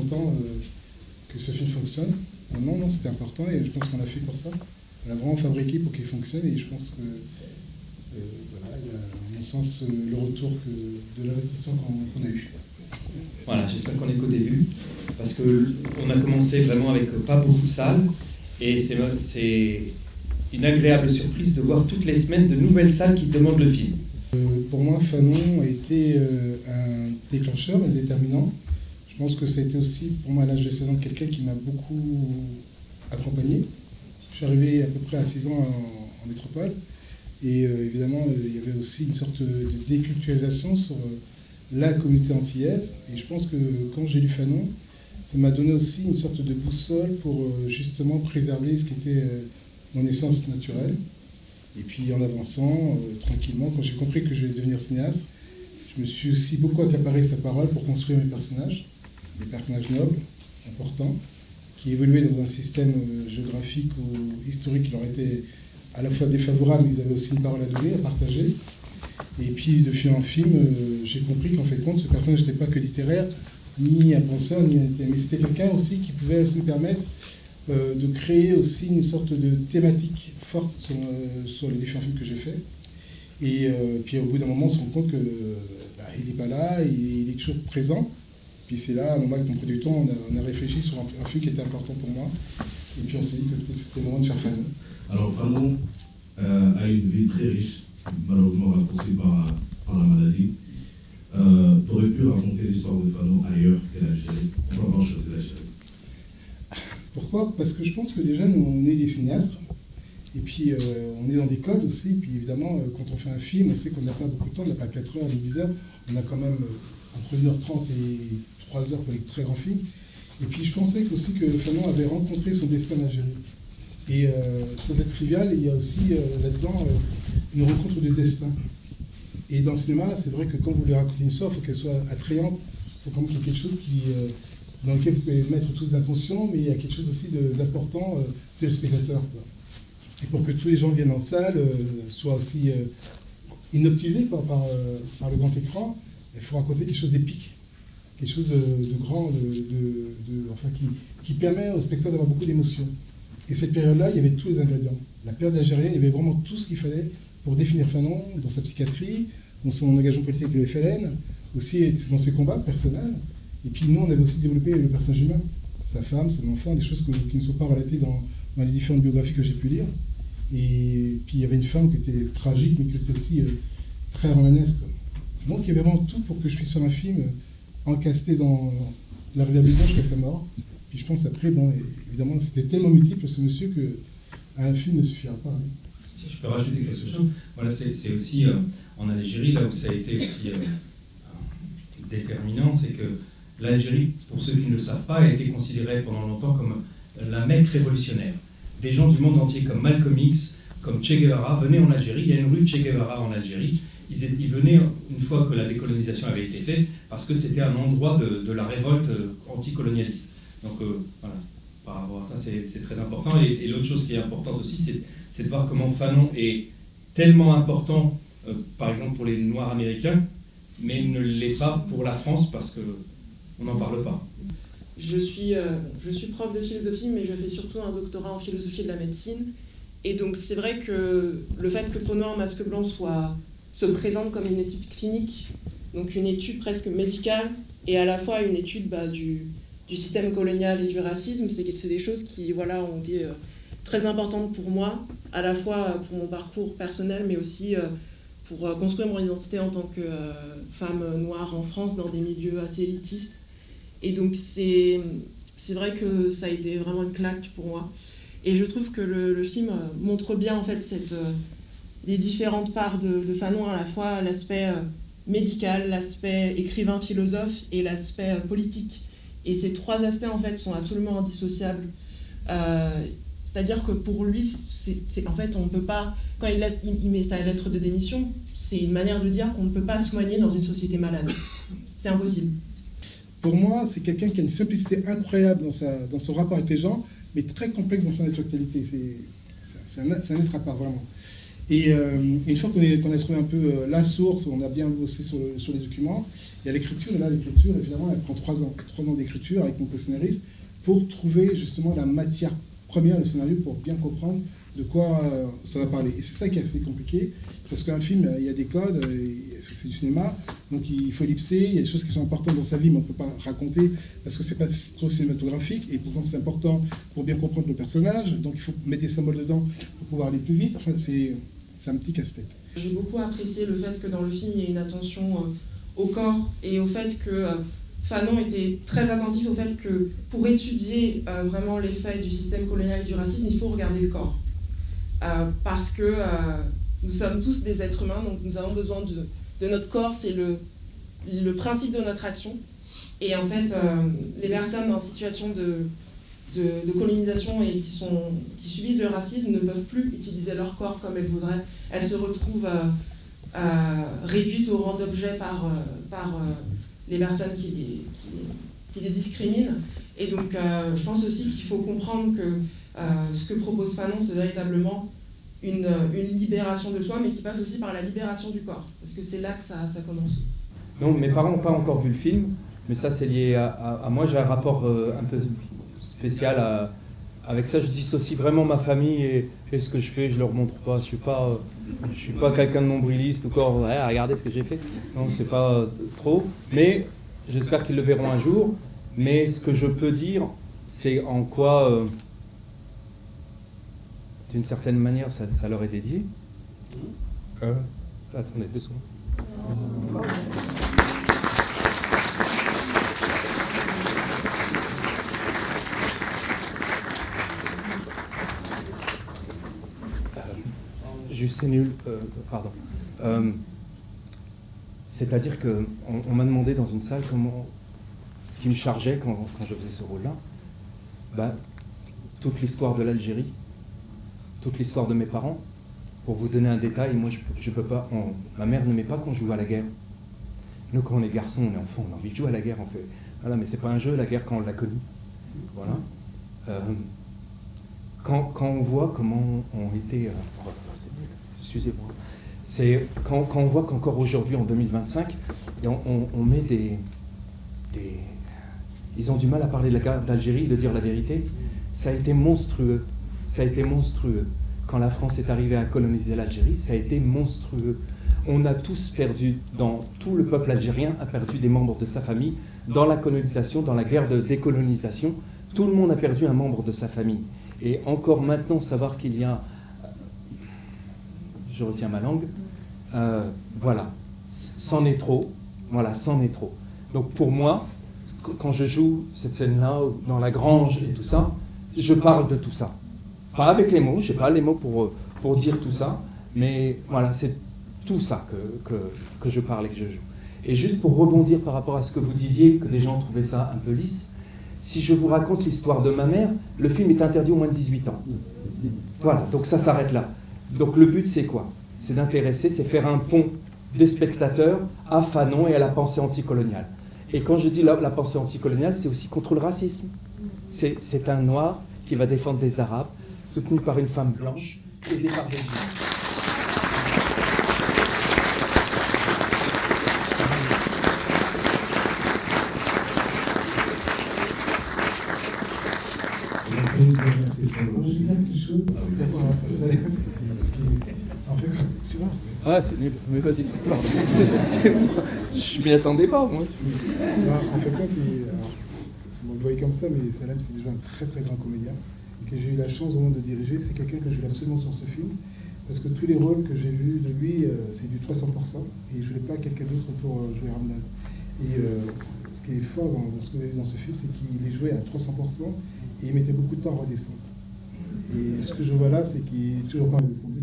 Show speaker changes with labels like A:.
A: content que ce film fonctionne. Non, c'était important et je pense qu'on l'a fait pour ça. On l'a vraiment fabriqué pour qu'il fonctionne et je pense que voilà, il y a, à mon sens, le retour de l'investissement qu'on a eu.
B: Voilà, j'espère qu'on est qu'au début, parce qu'on a commencé vraiment avec pas beaucoup de salles, et c'est une agréable surprise de voir toutes les semaines de nouvelles salles qui demandent le film.
A: Pour moi, Fanon a été un déclencheur, un déterminant. Je pense que ça a été aussi, pour moi, à l'âge de 16 ans, quelqu'un qui m'a beaucoup accompagné. Je suis arrivé à peu près à 6 ans en métropole, et évidemment, il y avait aussi une sorte de déculturalisation sur la communauté antillaise. Et je pense que quand j'ai lu Fanon, ça m'a donné aussi une sorte de boussole pour justement préserver ce qui était mon essence naturelle. Et puis en avançant tranquillement, quand j'ai compris que je vais devenir cinéaste, je me suis aussi beaucoup accaparé sa parole pour construire mes personnages, des personnages nobles, importants, qui évoluaient dans un système géographique ou historique qui leur était à la fois défavorable, mais ils avaient aussi une parole à donner, à partager. Et puis de film en film, j'ai compris qu'en fait compte, ce personnage n'était pas que littéraire, ni un penseur, mais c'était quelqu'un aussi qui pouvait aussi me permettre de créer aussi une sorte de thématique forte sur les différents films que j'ai faits. Et puis au bout d'un moment, on se rend compte que il n'est pas là, il est toujours présent. Puis c'est là, à un moment avec mon producteur, on a réfléchi sur un film qui était important pour moi. Et puis on s'est dit que peut-être c'était le moment de faire Fanon.
C: Alors Fanon a une vie très riche, malheureusement raccourcie par la maladie. Tu aurais pu raconter l'histoire de Fanon ailleurs qu'en Algérie. Pourquoi avoir choisi l'Algérie?
A: Pourquoi? Parce que je pense que déjà, nous, on est des cinéastes. Et puis, on est dans des codes aussi. Et puis, évidemment, quand on fait un film, on sait qu'on n'a pas beaucoup de temps, on n'a pas 4 heures, ni 10 heures. On a quand même entre 1h30 et 3 heures pour les très grands films. Et puis, je pensais aussi que Fanon avait rencontré son destin en Algérie. Et sans être trivial, il y a aussi là-dedans une rencontre de destin. Et dans le cinéma, c'est vrai que quand vous voulez raconter une histoire, il faut qu'elle soit attrayante. Il faut quand même qu'il y ait quelque chose dans lequel vous pouvez mettre toutes les intentions, mais il y a quelque chose aussi d'important, c'est le spectateur, quoi. Et pour que tous les gens viennent en salle, soient aussi hypnotisés par le grand écran, il faut raconter quelque chose d'épique, quelque chose de grand, enfin, qui permet au spectateur d'avoir beaucoup d'émotions. Et cette période-là, il y avait tous les ingrédients. La période algérienne, il y avait vraiment tout ce qu'il fallait pour définir Fanon dans sa psychiatrie, dans son engagement politique avec le FLN, aussi dans ses combats personnels. Et puis nous, on avait aussi développé le personnage humain, sa femme, son enfant, des choses qui ne sont pas relatées dans les différentes biographies que j'ai pu lire. Et puis il y avait une femme qui était tragique, mais qui était aussi très romanesque. Donc il y avait vraiment tout pour que je puisse faire un film encasté dans la réhabilitation jusqu'à sa mort. Puis je pense après, bon, évidemment, c'était tellement multiple ce monsieur qu'un film ne suffira pas. Hein.
B: Si je peux rajouter quelque chose, voilà, c'est aussi en Algérie, là où ça a été aussi déterminant, c'est que l'Algérie, pour ceux qui ne le savent pas, a été considérée pendant longtemps comme la Mecque révolutionnaire. Des gens du monde entier comme Malcolm X, comme Che Guevara venaient en Algérie. Il y a une rue Che Guevara en Algérie. Ils venaient une fois que la décolonisation avait été faite parce que c'était un endroit de la révolte anticolonialiste. Donc voilà, par rapport à ça, c'est très important. Et l'autre chose qui est importante aussi, c'est de voir comment Fanon est tellement important, par exemple pour les Noirs américains, mais ne l'est pas pour la France parce qu'on n'en parle pas.
D: Je suis prof de philosophie, mais je fais surtout un doctorat en philosophie de la médecine. Et donc c'est vrai que le fait que Peau noire, masque blanc se présente comme une étude clinique, donc une étude presque médicale, et à la fois une étude du système colonial et du racisme, c'est des choses qui ont été très importantes pour moi, à la fois pour mon parcours personnel, mais aussi pour construire mon identité en tant que femme noire en France, dans des milieux assez élitistes. Et donc c'est vrai que ça a été vraiment une claque pour moi. Et je trouve que le film montre bien en fait les différentes parts de Fanon, à la fois l'aspect médical, l'aspect écrivain-philosophe et l'aspect politique. Et ces trois aspects en fait sont absolument indissociables. C'est-à-dire que pour lui, en fait, on ne peut pas, quand il met sa lettre de démission, c'est une manière de dire qu'on ne peut pas soigner dans une société malade. C'est impossible.
A: Pour moi, c'est quelqu'un qui a une simplicité incroyable dans son rapport avec les gens, mais très complexe dans son intellectualité. C'est un être à part, vraiment. Et une fois qu'on a trouvé un peu la source, on a bien bossé sur les documents, il y a l'écriture, et là l'écriture, évidemment, elle prend 3 ans. 3 ans d'écriture avec mon co-scénariste pour trouver justement la matière première, le scénario, pour bien comprendre de quoi ça va parler. Et c'est ça qui est assez compliqué, parce qu'un film, il y a des codes, c'est du cinéma, donc il faut ellipser, il y a des choses qui sont importantes dans sa vie, mais on ne peut pas raconter, parce que c'est pas trop cinématographique, et pourtant c'est important pour bien comprendre le personnage, donc il faut mettre des symboles dedans pour pouvoir aller plus vite. Enfin, c'est un petit casse-tête.
D: J'ai beaucoup apprécié le fait que dans le film, il y ait une attention au corps, et au fait que Fanon était très attentif au fait que pour étudier vraiment l'effet du système colonial et du racisme, il faut regarder le corps. Parce que nous sommes tous des êtres humains, donc nous avons besoin de notre corps, c'est le principe de notre action. Et en fait, les personnes en situation de colonisation et qui subissent le racisme ne peuvent plus utiliser leur corps comme elles voudraient. Elles se retrouvent réduites au rang d'objet par les personnes qui les discriminent. Et donc, je pense aussi qu'il faut comprendre que ce que propose Fanon, c'est véritablement une libération de soi, mais qui passe aussi par la libération du corps, parce que c'est là que ça commence.
E: Non, mes parents n'ont pas encore vu le film, mais ça c'est lié à moi. J'ai un rapport un peu spécial avec ça. Je dissocie vraiment ma famille et ce que je fais, je leur montre pas. Je suis pas quelqu'un de nombriliste ou quoi. Ouais, regardez ce que j'ai fait. Non, c'est pas trop. Mais j'espère qu'ils le verront un jour. Mais ce que je peux dire, c'est en quoi, d'une certaine manière, ça leur est dédié. Attendez 2 secondes. Juste, c'est nul. Pardon. C'est-à-dire qu'on m'a demandé dans une salle ce qui me chargeait quand je faisais ce rôle-là. Toute l'histoire de l'Algérie, toute l'histoire de mes parents. Pour vous donner un détail, moi je peux pas. Ma mère n'aimait pas qu'on joue à la guerre. Nous, quand on est garçon, on est enfant, on a envie de jouer à la guerre. On fait voilà, mais c'est pas un jeu la guerre quand on l'a connue. Voilà. Quand on voit comment ont été. Excusez-moi. C'est quand on voit qu'encore aujourd'hui, en 2025, on met des. Ils ont du mal à parler de la guerre d'Algérie, de dire la vérité. Ça a été monstrueux. Ça a été monstrueux. Quand la France est arrivée à coloniser l'Algérie, ça a été monstrueux. On a tous perdu, tout le peuple algérien a perdu des membres de sa famille dans la colonisation, dans la guerre de décolonisation. Tout le monde a perdu un membre de sa famille. Et encore maintenant, savoir qu'il y a... Je retiens ma langue. Voilà, c'en est trop. Voilà, c'en est trop. Donc pour moi, quand je joue cette scène-là, dans la grange et tout ça, je parle de tout ça. Pas avec les mots, je n'ai pas les mots pour dire tout ça, mais voilà, c'est tout ça que je parle et que je joue. Et juste pour rebondir par rapport à ce que vous disiez, que des gens trouvaient ça un peu lisse, si je vous raconte l'histoire de ma mère, le film est interdit aux moins de 18 ans. Voilà, donc ça s'arrête là. Donc le but c'est quoi? C'est d'intéresser, c'est faire un pont des spectateurs à Fanon et à la pensée anticoloniale. Et quand je dis la pensée anticoloniale, c'est aussi contre le racisme. C'est un noir qui va défendre des arabes, soutenu par une femme blanche, aidée par des juifs.
A: Une dernière question. Je vais dire quelque chose. Parce que, en fait, tu vois.
E: Ah, c'est nul, mais vas-y. Je m'y attendais pas, moi.
A: En fait, quoi, vous le voyez comme ça, mais Salem, c'est déjà un très très grand comédien que j'ai eu la chance vraiment de diriger. C'est quelqu'un que je voulais absolument sur ce film, parce que tous les rôles que j'ai vus de lui, c'est du 300%, et je voulais pas quelqu'un d'autre pour jouer Ramlan. Et ce qui est fort dans ce que vous avez vu dans ce film, c'est qu'il est joué à 300%, et il mettait beaucoup de temps à redescendre. Et ce que je vois là, c'est qu'il n'est toujours pas redescendu.